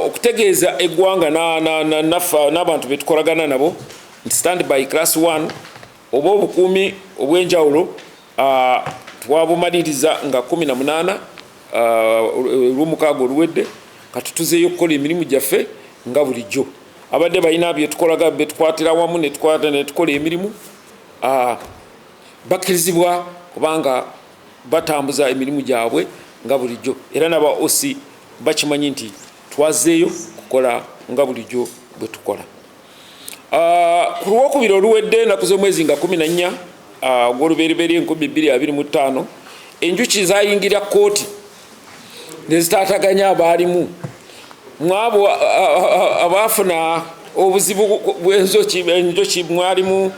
okutegeeza eggwanga n'abantu betukolagana nabo nti standby class 1 oba obukuumi obw'enjawulo twabumaliriza nga 18 olw'omukaaga oluwedde kati tuzeeyo okukola emirimu gyaffe nga bulijjo. Abadde balina byetukolaga betukwatira wamu netukola emirimu bakkirizibwa kubanga batambuza emirimu gyabwe nga bulijjo, era n'aba OC bakimanyi nti twazeeyo kukola nga bulijjo bwe tukola. Ku Lwokubiri oluwedde ennaku z'omwezi nga 14 ogw'olubereberye 2025 enjuki zayingira kkooti ne zitaataganya abaalimu mwabo abaafuna obuzibu bw'enjoki mwalimu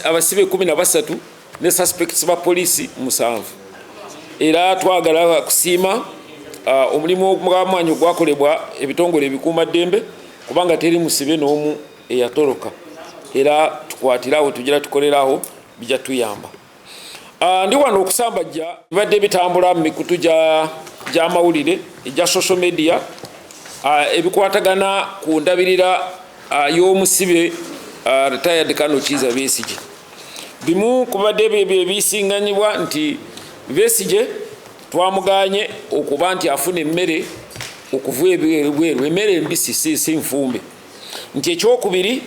abasibe 13 ne suspects ba poliisi 7. Era twagala kusiima omulimu gw'amaanyi ogwakolebwa ebitongole ebikuumaddembe kubanga teri musibe n'omu eyatoloka, era tukwatirawo tugira tukolerawo bijja tuyamba. Ndi wano okusambajja bibadde bitambula mu mikutu gy'amawulire egya social media ebikwatagana ku ndabirira y'omusibe retired Colonel Kizza Besigye. Bimu kubadde bisinganyibwa nti Besigye twamuganye okuba nti afuna emmere okuva ebweru, emmere embisi si nfumbe. Nti ekyokubiri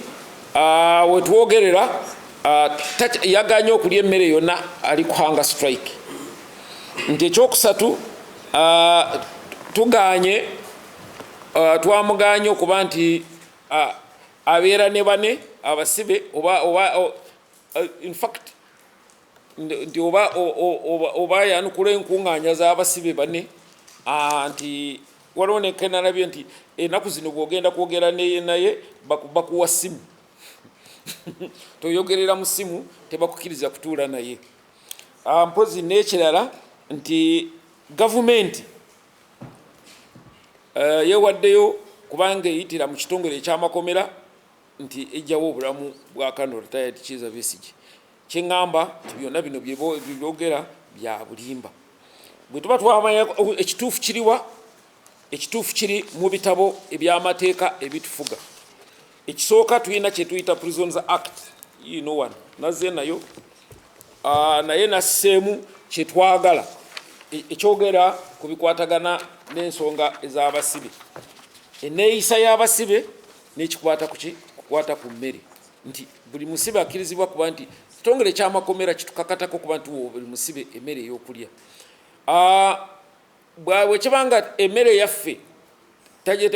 wetwogerera yaganye okulya emmere yonna ali ku hunger strike. Nti ekyokusatu tuganye twamuganye okuba nti abeera ne bane abasibe oba in fact nti oba yanukula enkuŋŋaanya z'abasibe bane nti waliwo nekenalabye nti ennaku zino bw'ogenda kwogera naye bakuwa simu toyogerera mu simu tebakukkiriza kutuula naye. Mpozi n'ekirala nti gavumenti yewaddeyo kubanga eyitira mu kitongole eky'amakomera nti ejjawo obulamu bwa Colonel retired Kizza Besigye. Kyeŋŋamba nti byonna bino byogera bya bulimba. Bwe tuba twamanya ekituufu kiriwa, ekituufu kiri mu bitabo eby'amateeka ebitufuga. Ekisooka tulina kye tuyita Prisons Act, nazze nayo naye nasseemu kye twagala ekyogera ku bikwatagana n'ensonga ez'abasibe, enneeyisa y'abasibe n'ekikwata kukwata ku mmere, nti buli musibe akkirizibwa kuba nti kitongole ky'amakomera kitukakatako kuba nti buli musibe emmere ey'okulya. Bwe kibanga emmere yaffe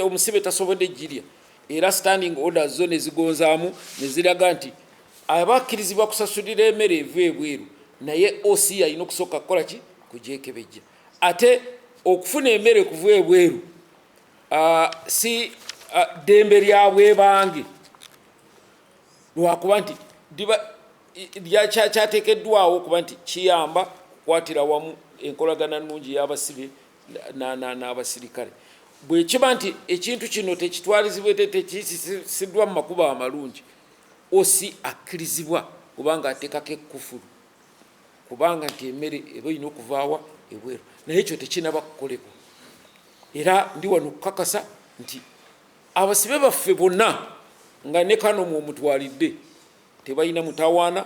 omusibe tasobodde girya era standing orders zo ne zigonzaamu ne ziraga nti abakkirizibwa kusasulira emmere eva ebweru, naye OC alina okusooka kukola ki? Kugyekebejja. Ate okufuna emmere kuva ebweru si ddembe lya bwebange, lwakuba nti kyateekeddwawo okuba nti kiyamba kukwatira wamu enkolagana nnungi y'abasibe n'abasirikale. Bwe kiba nti ekintu kino tekitwalizibwe tekisiddwa mu makubo amalungi, OC akkirizibwa kubanga ateekako ekkufulu kubanga nti emmere eba erina okuvaawa ebweru, naye ekyo tekinaba kukolebwa. Era ndi wano okukakasa nti abasibe baffe bonna nga ne kano mwomutwalidde tebalina mutawaana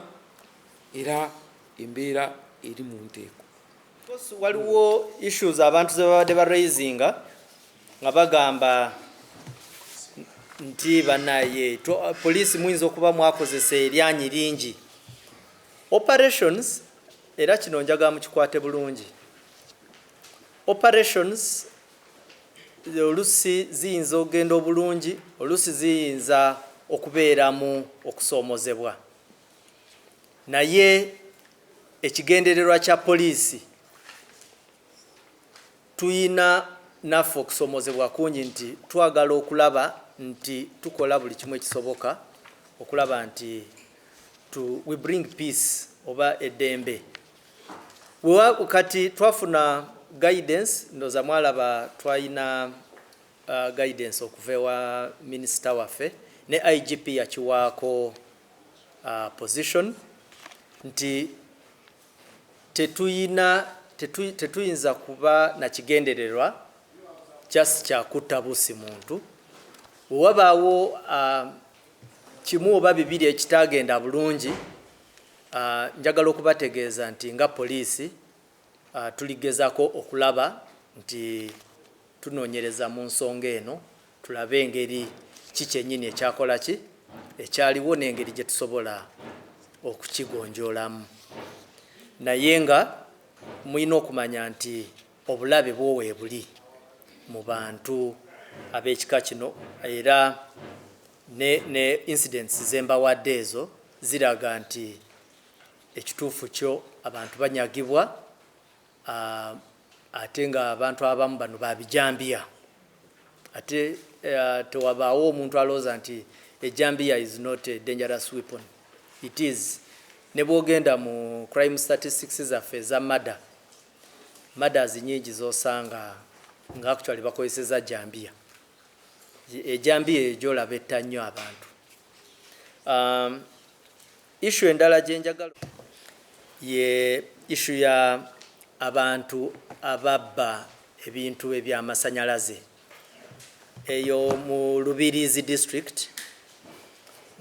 era embeera eri mu nteeko. Waliwo issues abantu ze babadde baraisinga nga bagamba nti banaye poliisi muyinza okuba mwakozesa eryanyi lingi operations, era kino njagala mukikwate bulungi. Operations oluusi ziyinza okugenda obulungi, oluusi ziyinza okubeeramu okusoomozebwa, naye ekigendererwa kya poliisi tuyina naffe okusoomozebwa kungi nti twagala okulaba nti tukola buli kimu ekisoboka okulaba nti we bring peace oba eddembe. Kati twafuna guidance, ndoza mwalaba twalina guidance okuva ewa minisita waffe ne IGP yakiwaako position nti tetuyinza kuba na kigendererwa just kyakutta busi muntu wabaawo kimu oba bibiri ekitagenda bulungi njagala okubategeeza nti nga poliisi tuligezako okulaba nti tunoonyereza mu nsonga eno tulabe engeri kikyennyini ekyakola ki ekyaliwo n'engeri gye tusobola okukigonjoolamu naye nga mulina okumanya nti obulabe bwowe buli mu bantu ab'ekika kino era ne incidents zembawadde ezo ziraga nti ekituufu kyo abantu banyagibwa ate nga abantu abamu bano babijambiya ate tewabaawo omuntu alowooza nti ejambiya is not a dangerous weapon. It is. Ne bwogenda mu crime statistics zaffe eza murders nyingi zosanga nga actually bakozeseza jambiya. Ejambiya ejo olaba etta nnyo abantu. Issue endala gye njagala ye issue ya abantu ababba ebintu eby'amasanyalaze eyo mu Lubirizi district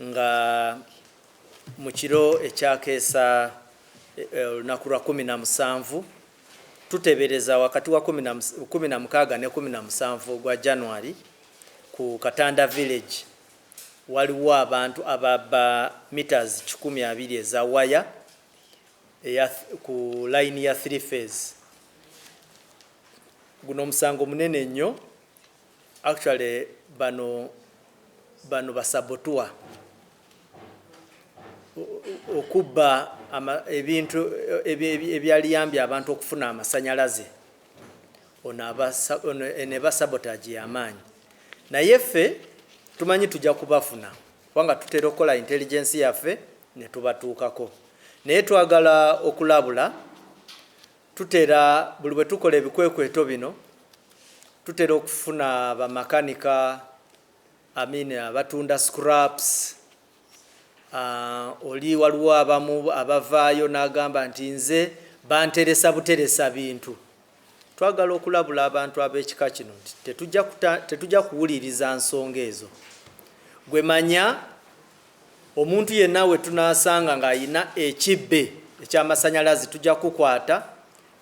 nga mu kiro ekyakeesa olunaku lwa 17 tutebereza wakati wa 16 ne 17 gwa January ku Katanda village waliwo abantu ababba meters 12 eza waya ku line ya 3 phase. Guno musango munene nnyo actually bano basabotua okubba ebintu ebyaliyambye abantu okufuna amasanyalaze ne basabotage y'amaanyi naye ffe tumanyi tujja kubafuna kubanga tutera okukola intelligence yaffe ne tubatuukako naye twagala okulabula tutera buli bwe tukola ebikwekweto bino tutera okufuna bamakanika abatunda scraps oli waliwo abamu abavaayo n'agamba nti nze banteresa buteresa bintu. Twagala okulabula abantu ab'ekika kino nti tetujja kuwuliriza nsonga ezo. Gwe manya omuntu yenna we tunaasanga ng'ayina ekibbe eky'amasanyalaze tujja kukwata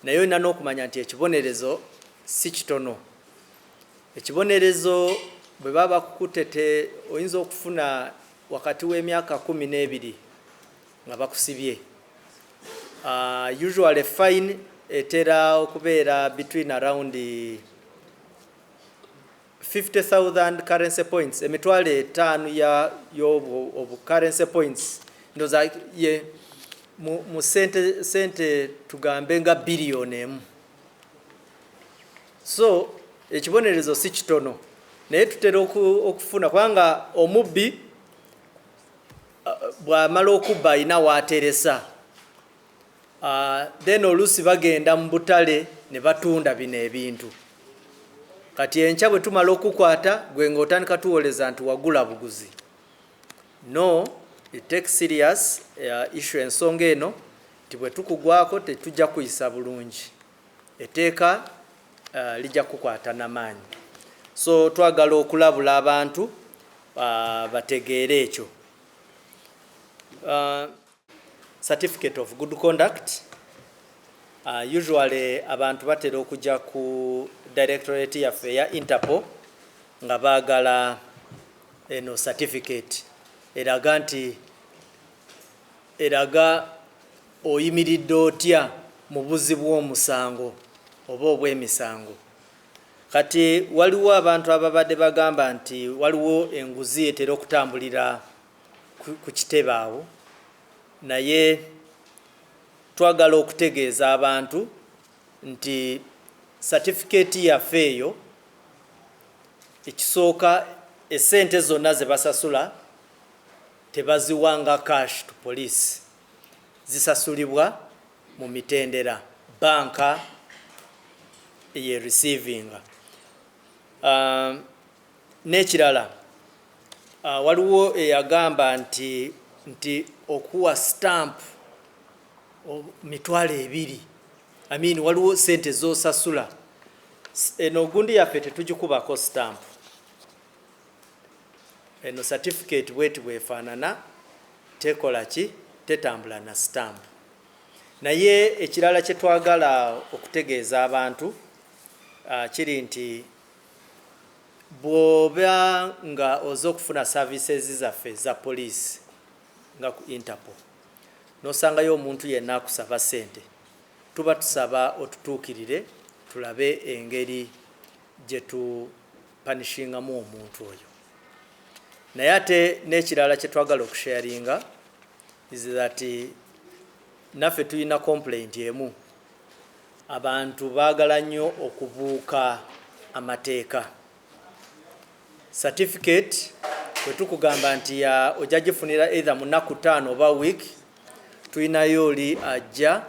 naye olina n'okumanya nti ekibonerezo si kitono. Ekibonerezo bwe baba bakukutete oyinza okufuna wakati w'emyaka 12 nga bakusibye. Usually fine etera okubeera between around 50,000 currency points, emitwalo 5 y'obu currency points ndoza ye mu sente tugambe nga biliyoni 1. So ekibonerezo si kitono naye tutera okufuna kubanga omubbi bw'amala okubba alina w'ateresa then oluusi bagenda mu butale ne batunda bino ebintu kati enkya bwe tumala okukwata gwe ng'otandika tuwoleza nti wagula buguzi. No, it takes serious issue ensonga eno nti bwe tukugwako tetujja kuyisa bulungi etteeka lijja kukwata n'amaanyi. So twagala okulabula abantu bategeere ekyo. Certificate of good conduct. Usually abantu batera okujja ku directorate yaffe ya Interpol nga baagala eno certificate eraga oyimiridde otya mu buzzi bw'omusango oba obw'emisango. Kati waliwo abantu ababadde bagamba nti waliwo enguzi etera okutambulira ku kitebe awo naye twagala okutegeeza abantu nti certificate yaffe eyo ekisooka essente zonna ze basasula tebaziwanga cash to police, zisasulibwa mu mitendera banka ye receiving. N'ekirala waliwo eyagamba nti okuwa stamp mitwalo 2 waliwo sente zosasula eno gundi yaffe tetugikubako stamp, eno certificate bweti bwefaanana tekola ki tetambula na stamp. Naye ekirala kye twagala okutegeeza abantu kiri nti bw'oba nga oza okufuna services zaffe za police nga ku Interpol n'osangayo omuntu yenna akusaba ssente, tuba tusaba otutuukirire tulabe engeri gye tupanishingamu omuntu oyo. Naye ate n'ekirala kye twagala okusharinga is that naffe tulina complaint emu, abantu baagala nnyo okubuuka amateeka. Certificate bwe tukugamba nti ojja gifunira either mu nnaku 5 oba week, tulinayo oli ajja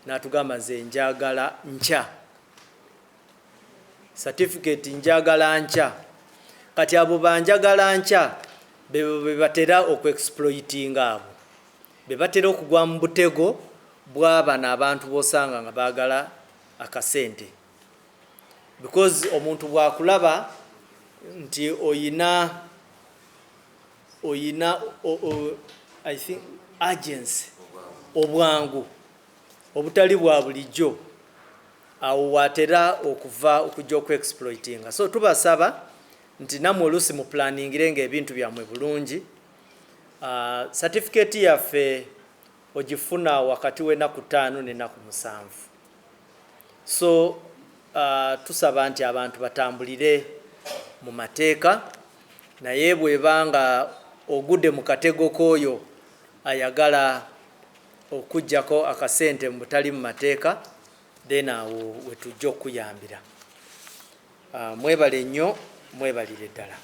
n'atugamba nze njagala nkya, certificate njagala nkya. Kati abo banjagala nkya be batera okuexploitinga, abo be batera okugwa mu butego bw'abano abantu b'osanga nga baagala akasente, because omuntu bw'akulaba nti oyina I think agency, obwangu obutali bwa bulijjo, awo watera okuva okujja okuexploitinga. So tubasaba nti namwe oluusi mu planningire ng'ebintu byammwe bulungi. Certificate yaffe ogifuna wakati w'ennaku 5 n'ennaku 7. So tusaba nti abantu batambulire mu mateeka, naye bw'ebanga ogudde mu katego k'oyo ayagala okuggyako akasente mu butali mu mateeka, then awo we tujja okuyambira. Mwebale nnyo, mwebalire ddala.